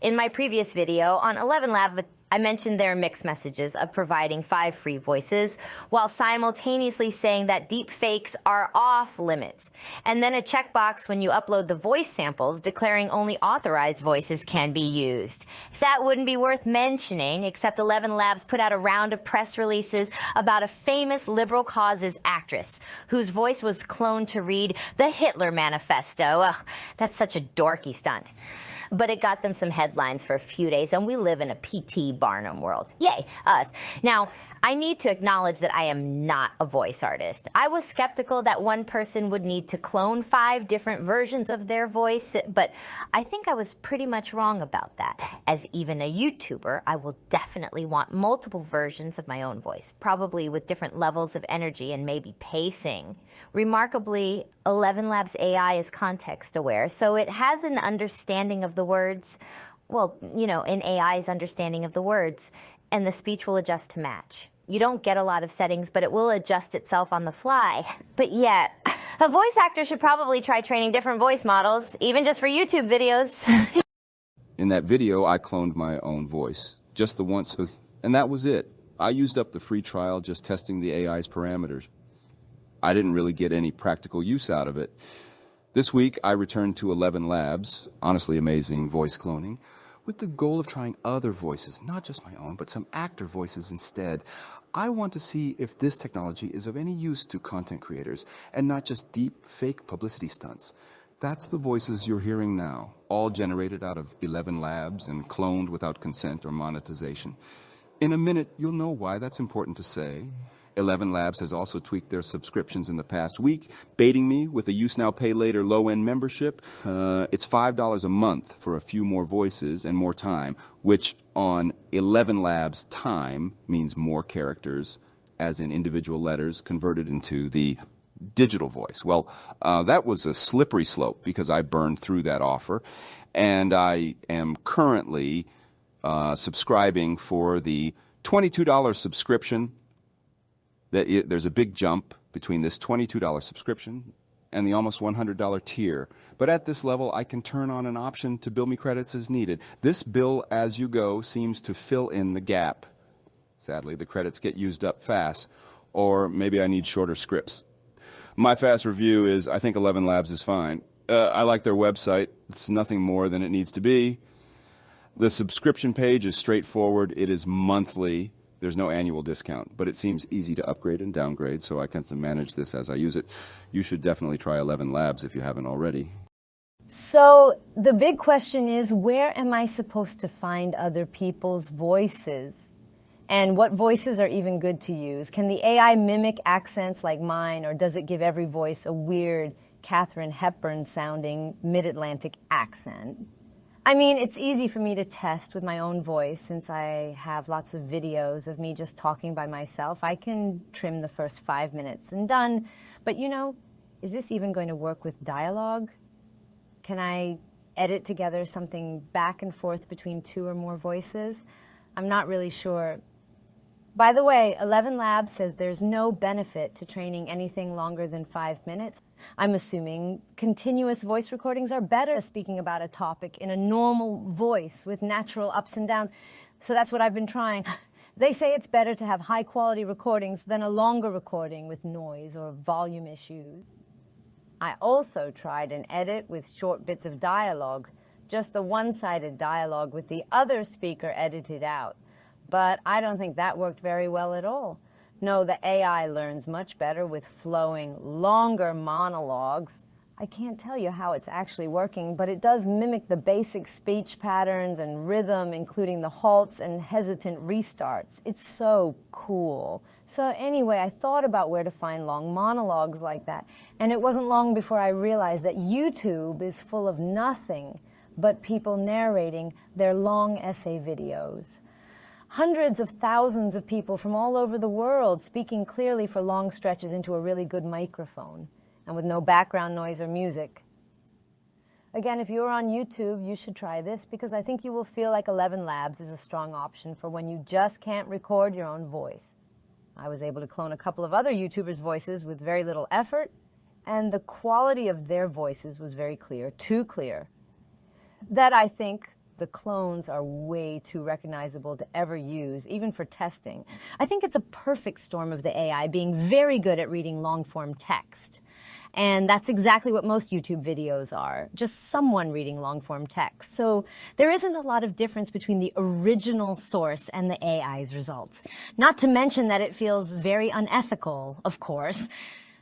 In my previous video on ElevenLabs, I mentioned their mixed messages of providing 5 free voices while simultaneously saying that deep fakes are off limits. And then a checkbox when you upload the voice samples declaring only authorized voices can be used. That wouldn't be worth mentioning, except ElevenLabs put out a round of press releases about a famous liberal causes actress whose voice was cloned to read the Hitler Manifesto. Ugh, that's such a dorky stunt. But it got them some headlines for a few days, and we live in a P.T. Barnum world. Yay, us. Now, I need to acknowledge that I am not a voice artist. I was skeptical that one person would need to clone 5 different versions of their voice, but I think I was pretty much wrong about that. As even a YouTuber, I will definitely want multiple versions of my own voice, probably with different levels of energy and maybe pacing. Remarkably, ElevenLabs AI is context aware, so it has an understanding of the words, well, you know, an AI's understanding of the words, and the speech will adjust to match. You don't get a lot of settings, but it will adjust itself on the fly. But yeah, a voice actor should probably try training different voice models, even just for YouTube videos. In that video, I cloned my own voice, just the once, and that was it. I used up the free trial just testing the AI's parameters. I didn't really get any practical use out of it. This week, I returned to ElevenLabs, honestly amazing voice cloning, with the goal of trying other voices, not just my own, but some actor voices instead. I want to see if this technology is of any use to content creators, and not just deep, fake publicity stunts. That's the voices you're hearing now, all generated out of ElevenLabs and cloned without consent or monetization. In a minute, you'll know why that's important to say. ElevenLabs has also tweaked their subscriptions in the past week, baiting me with a Use Now Pay Later low-end membership. It's $5 a month for a few more voices and more time, which on ElevenLabs time means more characters, as in individual letters converted into the digital voice. Well, that was a slippery slope because I burned through that offer, and I am currently subscribing for the $22 subscription. There's a big jump between this $22 subscription and the almost $100 tier. But at this level, I can turn on an option to bill me credits as needed. This bill as you go seems to fill in the gap. Sadly, the credits get used up fast, or maybe I need shorter scripts. My fast review is I think ElevenLabs is fine. I like their website. It's nothing more than it needs to be. The subscription page is straightforward. It is monthly. There's no annual discount, but it seems easy to upgrade and downgrade, so I can manage this as I use it. You should definitely try ElevenLabs if you haven't already. So the big question is, where am I supposed to find other people's voices? And what voices are even good to use? Can the AI mimic accents like mine, or does it give every voice a weird Katharine Hepburn-sounding mid-Atlantic accent? I mean, it's easy for me to test with my own voice since I have lots of videos of me just talking by myself. I can trim the first 5 minutes and done. But you know, is this even going to work with dialogue? Can I edit together something back and forth between 2 or more voices? I'm not really sure. By the way, ElevenLabs says there's no benefit to training anything longer than 5 minutes. I'm assuming continuous voice recordings are better speaking about a topic in a normal voice with natural ups and downs. So that's what I've been trying. They say it's better to have high-quality recordings than a longer recording with noise or volume issues. I also tried an edit with short bits of dialogue, just the one-sided dialogue with the other speaker edited out. But I don't think that worked very well at all. No, the AI learns much better with flowing, longer monologues. I can't tell you how it's actually working, but it does mimic the basic speech patterns and rhythm, including the halts and hesitant restarts. It's so cool. So anyway, I thought about where to find long monologues like that, and it wasn't long before I realized that YouTube is full of nothing but people narrating their long essay videos. Hundreds of thousands of people from all over the world speaking clearly for long stretches into a really good microphone and with no background noise or music. Again, if you're on YouTube, you should try this because I think you will feel like ElevenLabs is a strong option for when you just can't record your own voice. I was able to clone a couple of other YouTubers' voices with very little effort, and the quality of their voices was very clear, too clear, that I think The clones are way too recognizable to ever use, even for testing. I think it's a perfect storm of the AI being very good at reading long-form text. And that's exactly what most YouTube videos are, just someone reading long-form text. So there isn't a lot of difference between the original source and the AI's results. Not to mention that it feels very unethical, of course.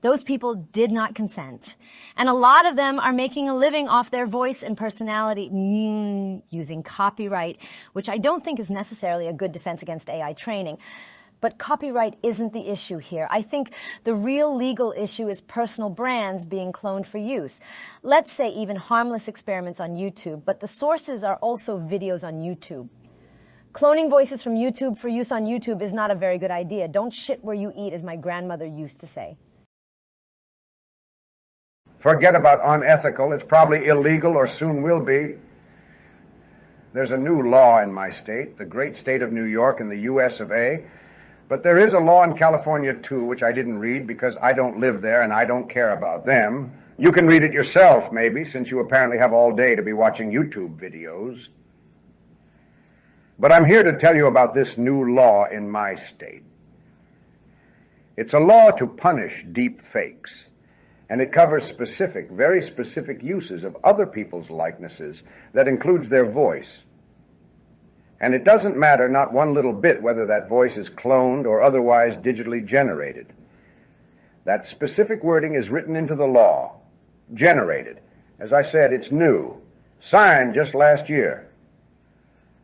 Those people did not consent. And a lot of them are making a living off their voice and personality using copyright, which I don't think is necessarily a good defense against AI training. But copyright isn't the issue here. I think the real legal issue is personal brands being cloned for use. Let's say even harmless experiments on YouTube, but the sources are also videos on YouTube. Cloning voices from YouTube for use on YouTube is not a very good idea. Don't shit where you eat, as my grandmother used to say. Forget about unethical. It's probably illegal or soon will be. There's a new law in my state, the great state of New York in the US of A. But there is a law in California, too, which I didn't read because I don't live there and I don't care about them. You can read it yourself, maybe, since you apparently have all day to be watching YouTube videos. But I'm here to tell you about this new law in my state. It's a law to punish deep fakes, and it covers specific, very specific uses of other people's likenesses that includes their voice. And it doesn't matter not one little bit whether that voice is cloned or otherwise digitally generated. That specific wording is written into the law. Generated. As I said, it's new. Signed just last year.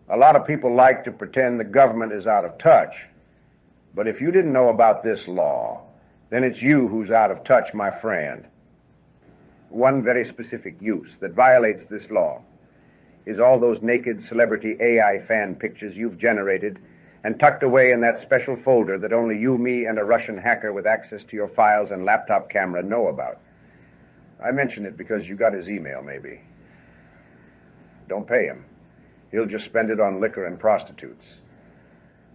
A lot of people like to pretend the government is out of touch. But if you didn't know about this law, then it's you who's out of touch, my friend. One very specific use that violates this law is all those naked celebrity AI fan pictures you've generated and tucked away in that special folder that only you, me, and a Russian hacker with access to your files and laptop camera know about. I mention it because you got his email, maybe. Don't pay him. He'll just spend it on liquor and prostitutes.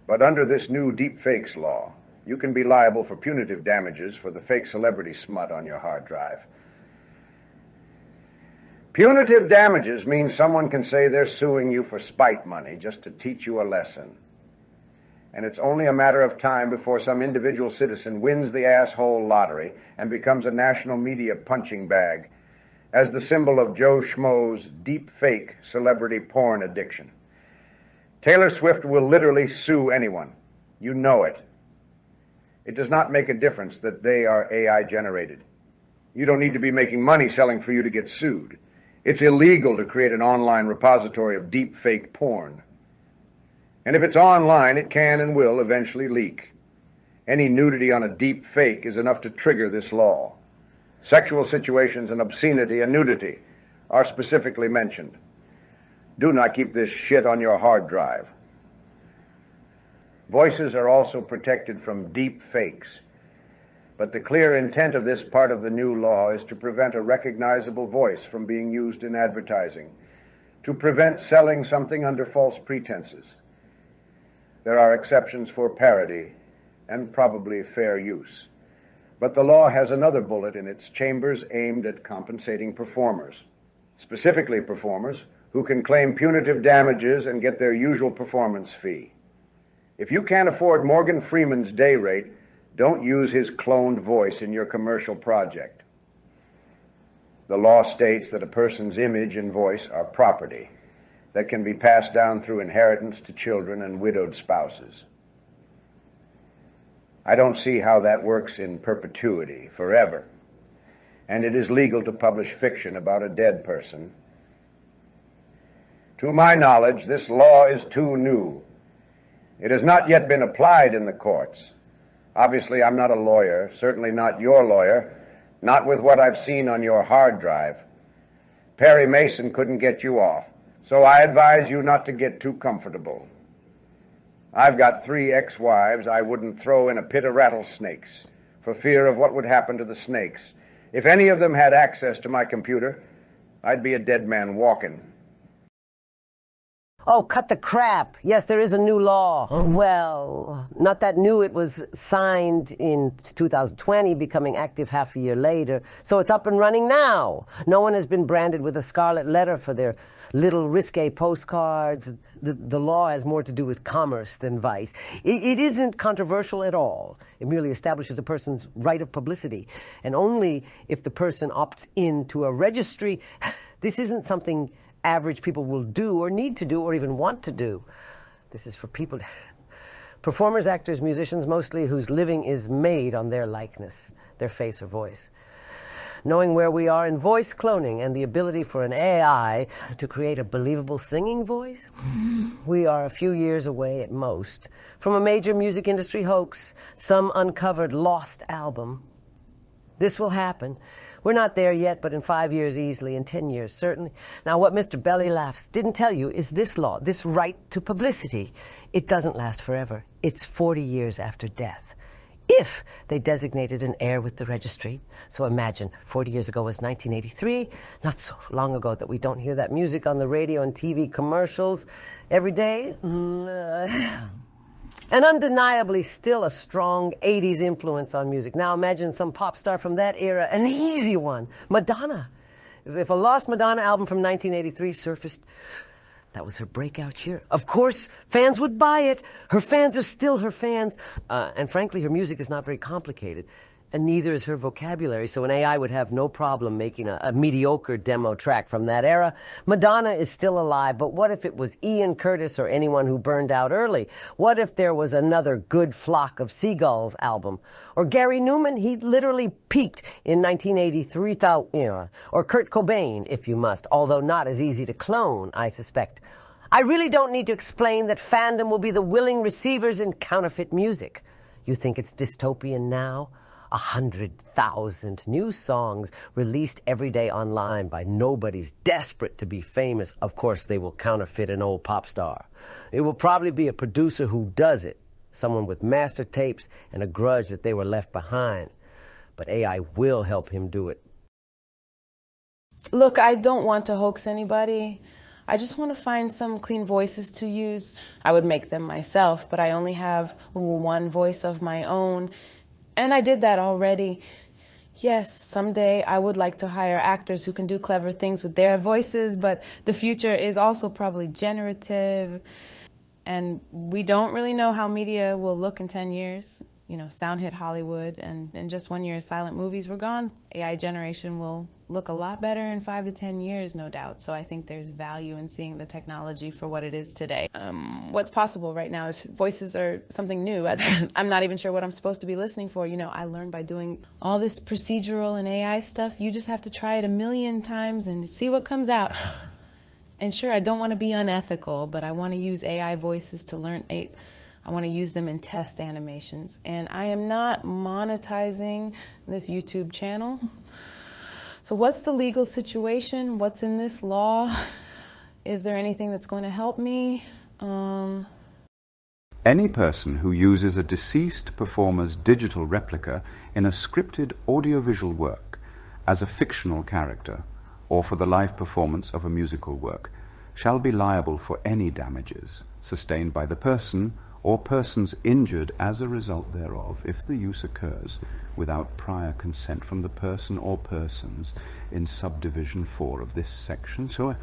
But under this new deepfakes law, you can be liable for punitive damages for the fake celebrity smut on your hard drive. Punitive damages means someone can say they're suing you for spite money just to teach you a lesson. And it's only a matter of time before some individual citizen wins the asshole lottery and becomes a national media punching bag as the symbol of Joe Schmo's deep fake celebrity porn addiction. Taylor Swift will literally sue anyone. You know it. It does not make a difference that they are AI generated. You don't need to be making money selling for you to get sued. It's illegal to create an online repository of deep fake porn. And if it's online, it can and will eventually leak. Any nudity on a deep fake is enough to trigger this law. Sexual situations and obscenity and nudity are specifically mentioned. Do not keep this shit on your hard drive. Voices are also protected from deep fakes. But the clear intent of this part of the new law is to prevent a recognizable voice from being used in advertising, to prevent selling something under false pretenses. There are exceptions for parody and probably fair use. But the law has another bullet in its chambers aimed at compensating performers, specifically performers who can claim punitive damages and get their usual performance fee. If you can't afford Morgan Freeman's day rate, don't use his cloned voice in your commercial project. The law states that a person's image and voice are property that can be passed down through inheritance to children and widowed spouses. I don't see how that works in perpetuity, forever. And it is legal to publish fiction about a dead person. To my knowledge, this law is too new. It has not yet been applied in the courts. Obviously, I'm not a lawyer, certainly not your lawyer, not with what I've seen on your hard drive. Perry Mason couldn't get you off, so I advise you not to get too comfortable. I've got 3 ex-wives I wouldn't throw in a pit of rattlesnakes for fear of what would happen to the snakes. If any of them had access to my computer, I'd be a dead man walking. Oh, cut the crap. Yes, there is a new law. Well, not that new. It was signed in 2020, becoming active half a year later. So it's up and running now. No one has been branded with a scarlet letter for their little risque postcards. The law has more to do with commerce than vice. It isn't controversial at all. It merely establishes a person's right of publicity. And only if the person opts into a registry, this isn't something average people will do or need to do or even want to do. This is for people, performers, actors, musicians mostly, whose living is made on their likeness, their face or voice. Knowing where we are in voice cloning and the ability for an AI to create a believable singing voice, we are a few years away at most from a major music industry hoax, some uncovered lost album. This will happen. We're not there yet, but in 5 years easily, in 10 years certainly. Now, what Mr. Belly Laughs didn't tell you is this law, this right to publicity. It doesn't last forever. It's 40 years after death. If they designated an heir with the registry. So imagine, 40 years ago was 1983, not so long ago that we don't hear that music on the radio and TV commercials every day. And undeniably still a strong 80s influence on music. Now imagine some pop star from that era, an easy one, Madonna. If a lost Madonna album from 1983 surfaced, that was her breakout year. Of course, fans would buy it. Her fans are still her fans. And frankly, her music is not very complicated. And neither is her vocabulary, so an AI would have no problem making a mediocre demo track from that era. Madonna is still alive, but what if it was Ian Curtis or anyone who burned out early? What if there was another Good Flock of Seagulls album? Or Gary Newman, he literally peaked in 1983, or Kurt Cobain, if you must, although not as easy to clone, I suspect. I really don't need to explain that fandom will be the willing receivers in counterfeit music. You think it's dystopian now? 100,000 new songs released every day online by nobodies desperate to be famous. Of course, they will counterfeit an old pop star. It will probably be a producer who does it, someone with master tapes and a grudge that they were left behind. But AI will help him do it. Look, I don't want to hoax anybody. I just want to find some clean voices to use. I would make them myself, but I only have one voice of my own. And I did that already. Yes, someday I would like to hire actors who can do clever things with their voices, but the future is also probably generative. And we don't really know how media will look in 10 years. You know, sound hit Hollywood, and in just 1 year, silent movies were gone. AI generation will look a lot better in 5 to 10 years, no doubt. So I think there's value in seeing the technology for what it is today. What's possible right now is voices are something new. I'm not even sure what I'm supposed to be listening for. You know, I learned by doing all this procedural and AI stuff. You just have to try it 1,000,000 times and see what comes out. And sure, I don't want to be unethical, but I want to use AI voices to learn. I want to use them in test animations. And I am not monetizing this YouTube channel. So what's the legal situation? What's in this law? Is there anything that's going to help me? Any person who uses a deceased performer's digital replica in a scripted audiovisual work as a fictional character or for the live performance of a musical work shall be liable for any damages sustained by the person or persons injured as a result thereof if the use occurs without prior consent from the person or persons in subdivision 4 of this section. So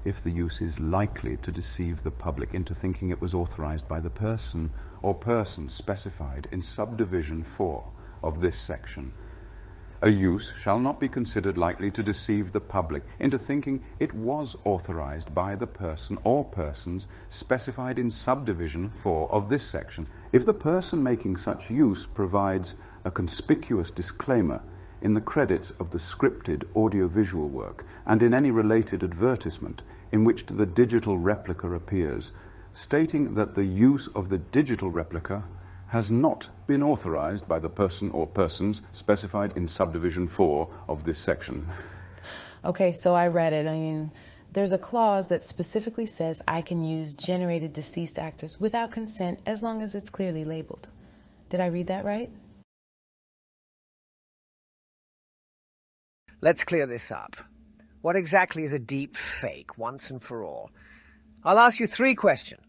if the use is likely to deceive the public into thinking it was authorized by the person or persons specified in subdivision 4 of this section, a use shall not be considered likely to deceive the public into thinking it was authorized by the person or persons specified in subdivision 4 of this section, if the person making such use provides a conspicuous disclaimer in the credits of the scripted audiovisual work and in any related advertisement in which the digital replica appears, stating that the use of the digital replica has not been authorized by the person or persons specified in subdivision 4 of this section. Okay, so I read it. I mean, there's a clause that specifically says I can use generated deceased actors without consent as long as it's clearly labeled. Did I read that right? Let's clear this up. What exactly is a deep fake, once and for all? I'll ask you 3 questions.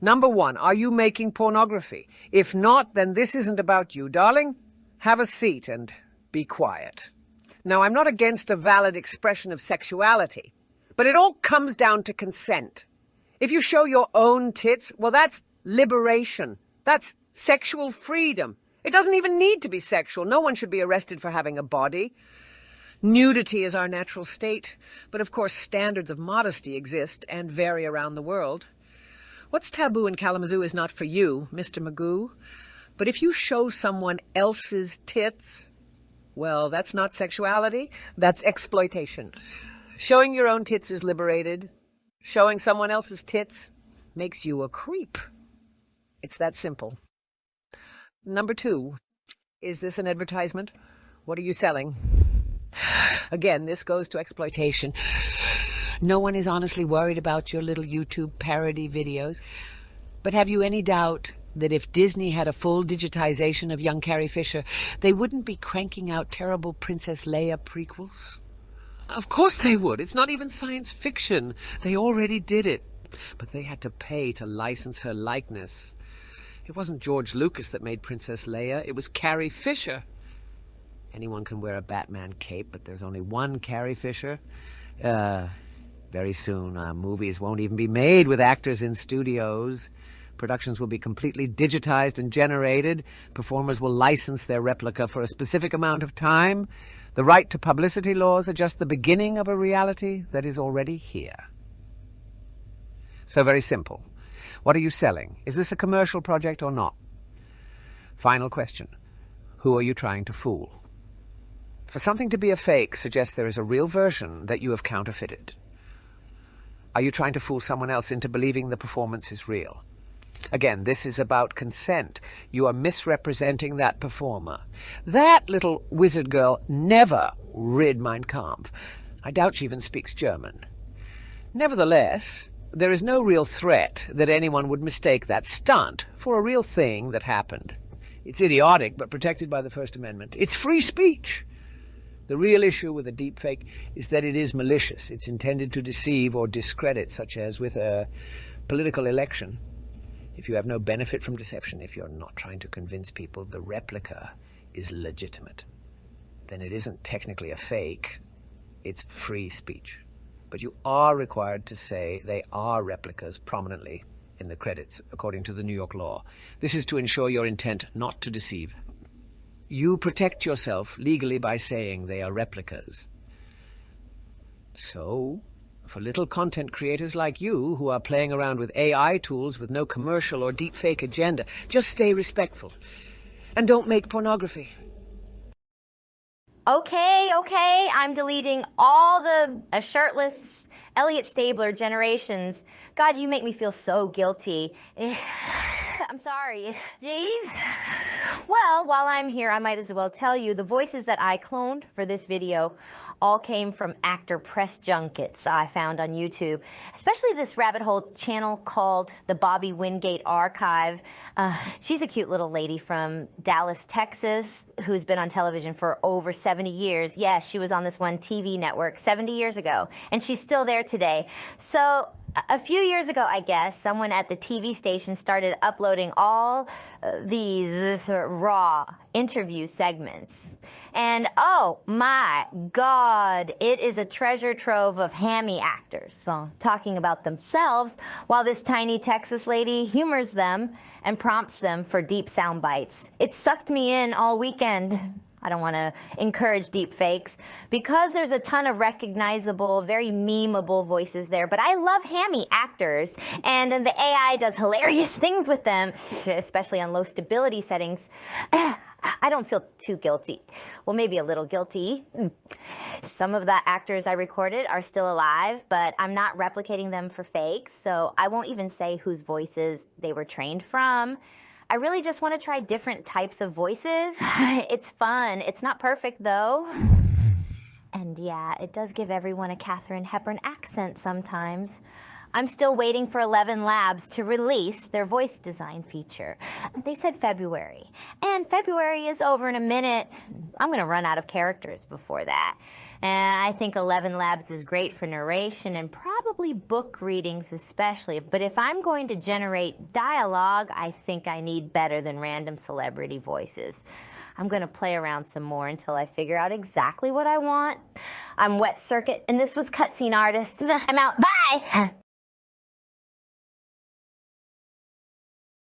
Number 1, are you making pornography? If not, then this isn't about you. Darling, have a seat and be quiet. Now, I'm not against a valid expression of sexuality, But it all comes down to consent. If you show your own tits, well, that's liberation. That's sexual freedom. It doesn't even need to be sexual. No one should be arrested for having a body. Nudity is our natural state, but of course standards of modesty exist and vary around the world. What's taboo in Kalamazoo is not for you, Mr. Magoo. But if you show someone else's tits, well, that's not sexuality, that's exploitation. Showing your own tits is liberated. Showing someone else's tits makes you a creep. It's that simple. Number 2, is this an advertisement? What are you selling? Again, this goes to exploitation. No one is honestly worried about your little YouTube parody videos. But have you any doubt that if Disney had a full digitization of young Carrie Fisher, they wouldn't be cranking out terrible Princess Leia prequels? Of course they would. It's not even science fiction. They already did it. But they had to pay to license her likeness. It wasn't George Lucas that made Princess Leia. It was Carrie Fisher. Anyone can wear a Batman cape, but there's only one Carrie Fisher. Very soon, movies won't even be made with actors in studios. Productions will be completely digitized and generated. Performers will license their replica for a specific amount of time. The right to publicity laws are just the beginning of a reality that is already here. So very simple. What are you selling? Is this a commercial project or not? Final question. Who are you trying to fool? For something to be a fake suggests there is a real version that you have counterfeited. Are you trying to fool someone else into believing the performance is real? Again, this is about consent. You are misrepresenting that performer. That little wizard girl never read Mein Kampf. I doubt she even speaks German. Nevertheless, there is no real threat that anyone would mistake that stunt for a real thing that happened. It's idiotic, but protected by the First Amendment. It's free speech. The real issue with a deepfake is that it is malicious. It's intended to deceive or discredit, such as with a political election. If you have no benefit from deception, if you're not trying to convince people the replica is legitimate, then it isn't technically a fake. It's free speech. But you are required to say they are replicas prominently in the credits, according to the New York law. This is to ensure your intent not to deceive. You protect yourself legally by saying they are replicas. So, for little content creators like you who are playing around with AI tools with no commercial or deepfake agenda, just stay respectful. And don't make pornography. Okay, I'm deleting all the shirtless Elliot Stabler generations. God, you make me feel so guilty. I'm sorry. Jeez. Well, while I'm here, I might as well tell you the voices that I cloned for this video all came from actor press junkets I found on YouTube, especially this rabbit hole channel called the Bobby Wingate Archive. She's a cute little lady from Dallas, Texas, who's been on television for over 70 years. Yes, she was on this one TV network 70 years ago, and she's still there today. So a few years ago, I guess, someone at the TV station started uploading all these raw interview segments. And oh my God, it is a treasure trove of hammy actors talking about themselves while this tiny Texas lady humors them and prompts them for deep sound bites. It sucked me in all weekend. I don't want to encourage deep fakes because there's a ton of recognizable, very memeable voices there. But I love hammy actors, and the AI does hilarious things with them, especially on low stability settings. I don't feel too guilty. Well, maybe a little guilty. Some of the actors I recorded are still alive, but I'm not replicating them for fakes, so I won't even say whose voices they were trained from. I really just want to try different types of voices. It's fun. It's not perfect, though. And yeah, it does give everyone a Katharine Hepburn accent sometimes. I'm still waiting for ElevenLabs to release their voice design feature. They said February. And February is over in a minute. I'm going to run out of characters before that. And I think ElevenLabs is great for narration and probably book readings especially. But if I'm going to generate dialogue, I think I need better than random celebrity voices. I'm going to play around some more until I figure out exactly what I want. I'm Wet Circuit, and this was Cutscene Artists. I'm out. Bye!